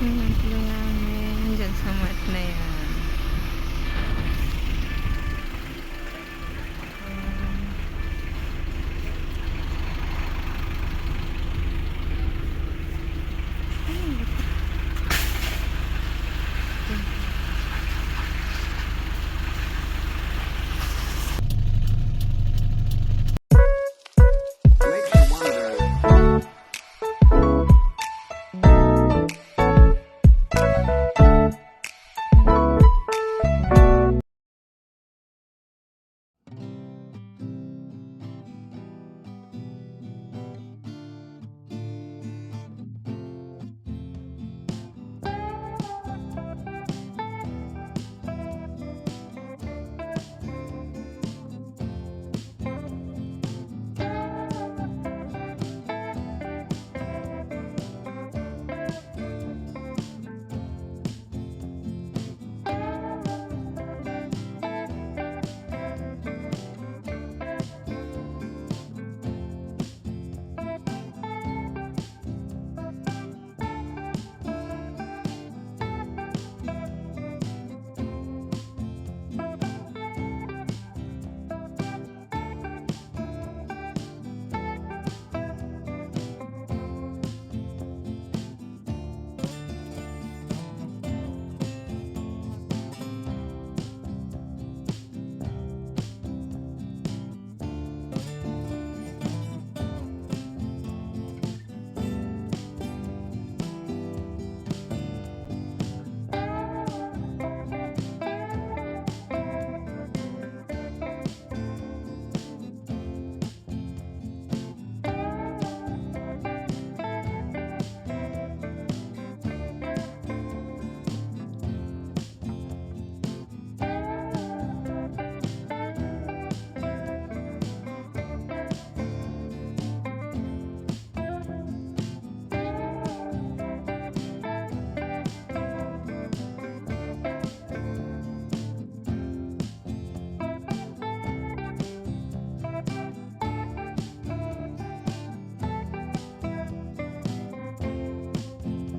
Hinantlo namin dyan sa mat na yan.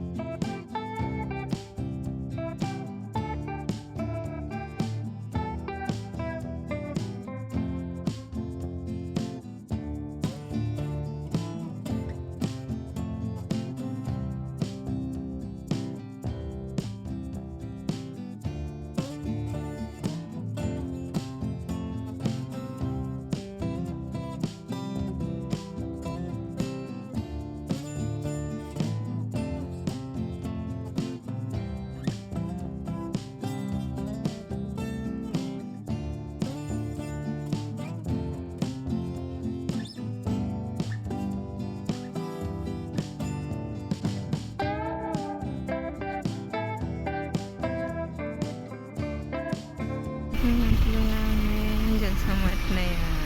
Makes you wonder. Hinantlo namin dyan sa mat na yan.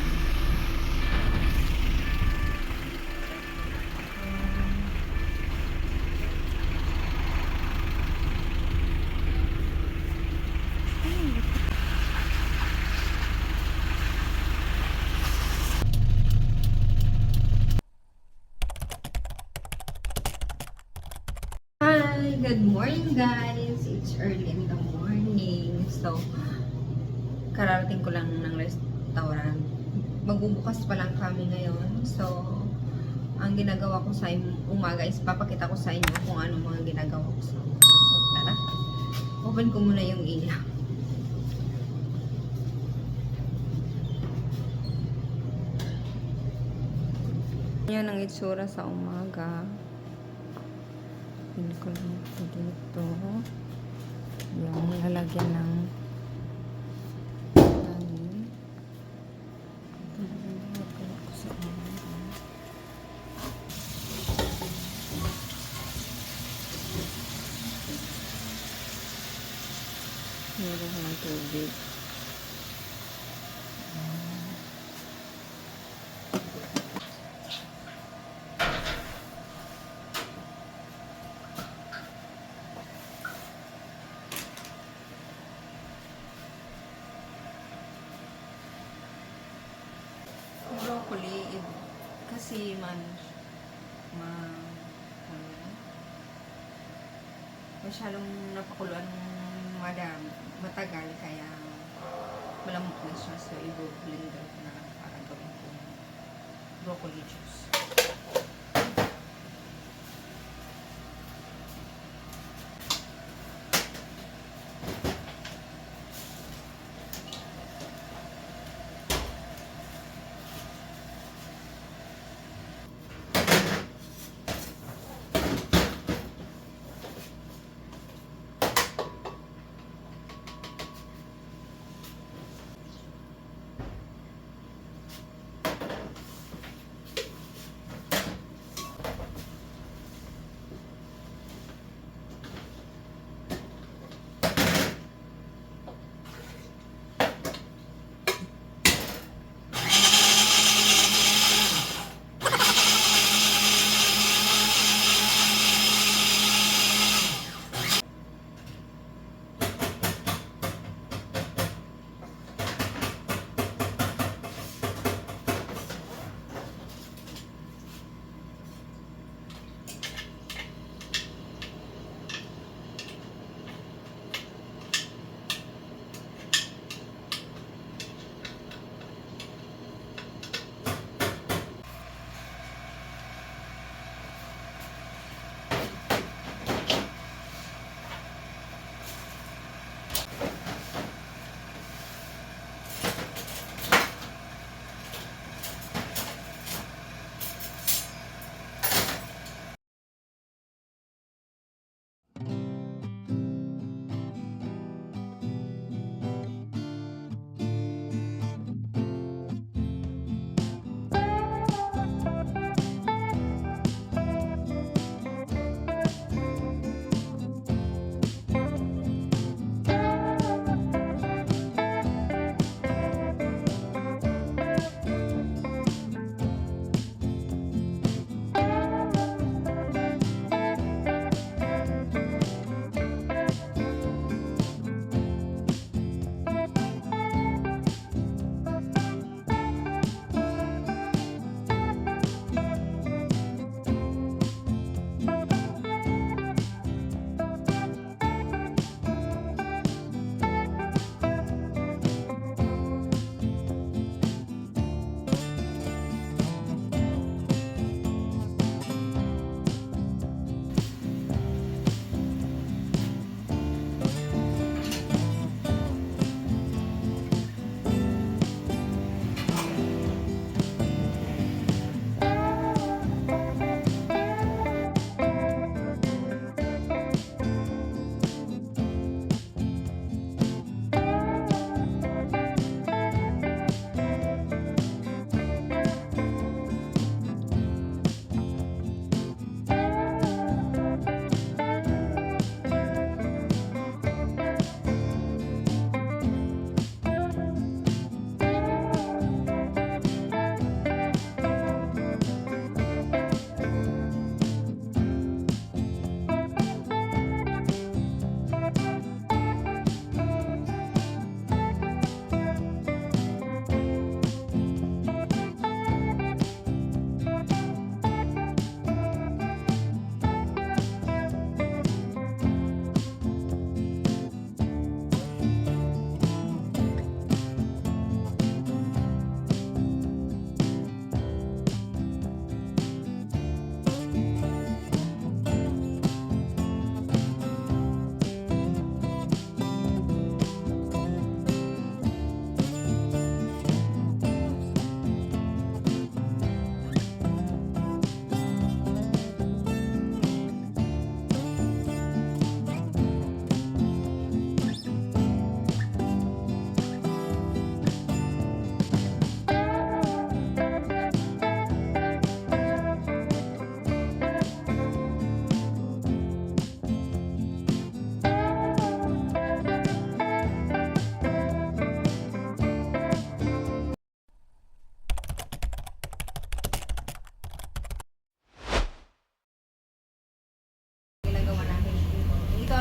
Hi, good morning guys. It's early in the morning. So, kararating ko lang ng restaurant. Magbubukas pa lang kami ngayon. So, ang ginagawa ko sa umaga is papakita ko sa inyo kung ano mga ginagawa ko sa umaga. So, tara. Open ko muna yung ilaw. Yan ang itsura sa umaga. Hindi ko lang ito dito. Yung lalagyan ng kanin. Ito na yung ginagawa ko sa umaga. Meron ko ng tubig. Broccoli, kasi ano, masyadong napakuluan matagal, kaya malamok na siya. So, i-blender ko na lang para gawin ko broccoli juice.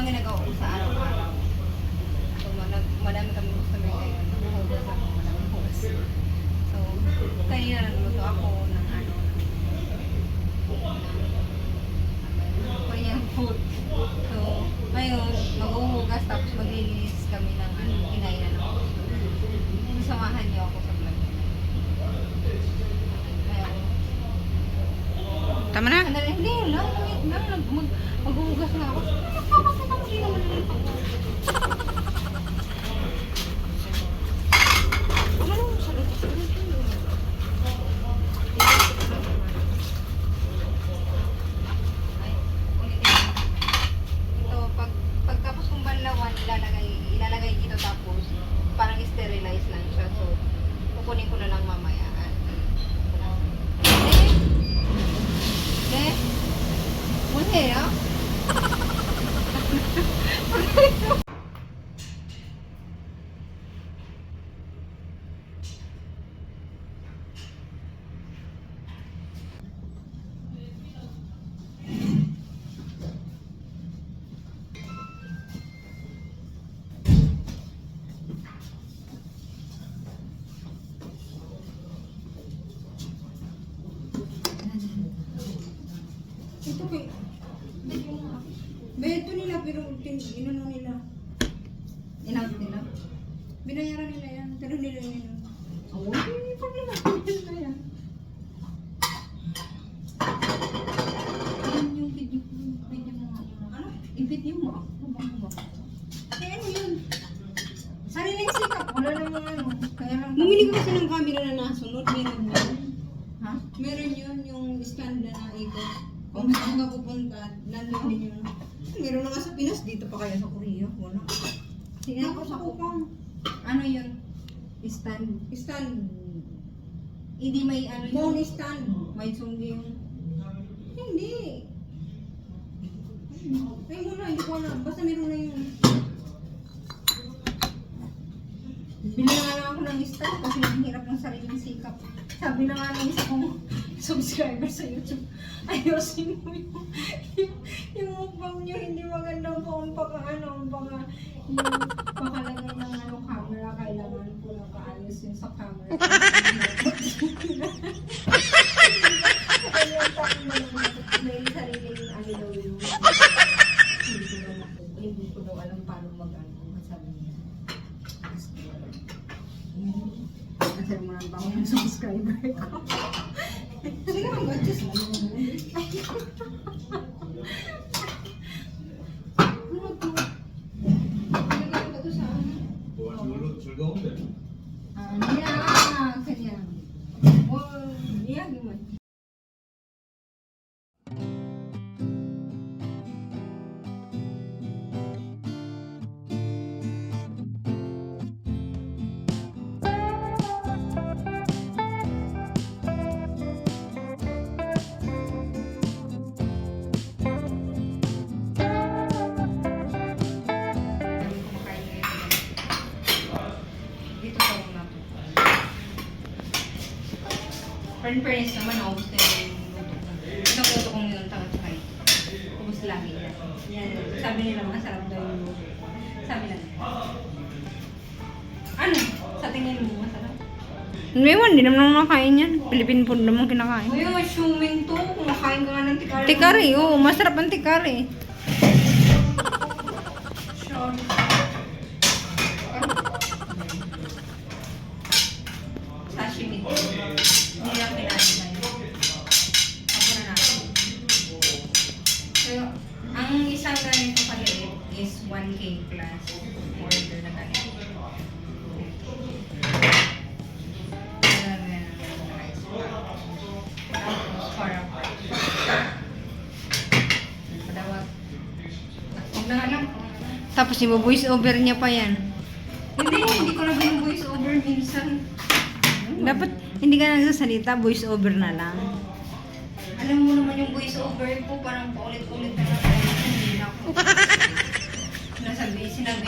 ang ginagawa ko sa araw-araw. So, madami kami customer ngayon. Nahuhugas ako, madami hugas. So, kanina nagluto ako ng Korean food. So, may kami ng kinainan ako. Samahan niyo ako sa vlog. Ayan. Tama na. Hindi lang. Maghuhugas na ako. Hindi naman lang ako. Ano sa luto? Ay, ulitin. Ito, pagtapos kong banlawan, ilalagay dito tapos parang sterilize lang siya. So, kukunin ko na lang mamaya. Muna ya? Ito kay... Beto nila pero inano nila. Inang nila. Binayaran nila yan. Pero nila yun. Oh, hindi pa nila. Nila yan. Yan yung video mo. Ano? I-video mo ako. Ano ba? Kaya ano yun? Sariling sikap. Wala namang ano. Kaya lang. Bumili ko kasi ng camera na nasunod. Meron yun. Ha? Meron yun yung stand na naikot. Kung saan ka pupunta, nandun din yun. Meron na nga sa Pinas. Dito pa kaya sa Korea. Wala. Sige ako sa kupang. Ano yun? Stand. Stand. Hindi may ano yun. Phone stand. May sunggi yung... Hindi. Ay muna, hindi ko alam. Basta meron na yun. Bili na nga lang ako ng stand kasi ang hirap ng sariling sikap. Sabi na nga ng isa kong subscriber sa YouTube, ayusin mo yung mukbang nyo, hindi magandang po ang yung pakalagay ng camera, kailangan po na paayos yun sa camera. May sariling daw yun. Hindi ko daw alam paano mag-ano, sabi niya. Kasi mo lang ba ako ng subscriber ko? Sige, mag-adjust lang. Ano to? Nilagay ko to sa ano. 즐거운데. Ayan, kanya. Oh, iya gimana? Dito sa una to. Fairness naman, naubos na yung luto ko. Itong luto kong yun, tangat sa kayo. Ubus lagi yan. Yan. Sabi nila, masarap daw yung luto. Sabi nila. Ano? Sa tingin mo, masarap? Ewan, hindi naman nakain yan. Philippine food naman kinakain. Uy, yung assuming to, kumakain ka nga ng tikari. Tikari, oo. Masarap ang tikari. Sure. Sashimi. Hindi lang kinain tayo. Ako na natin. So, ang isang ganito kaliit is 1K plus order na ganito. Tapos, para padawag. Huwag na nga lang. Tapos ibo-voice over niya pa yan. Hindi ko na voice over minsan. Dapat hindi ka nagsasalita, voice over na lang. Alam mo naman yung voice over ko, parang paulit-ulit na lang. Hindi na ako. Sinabi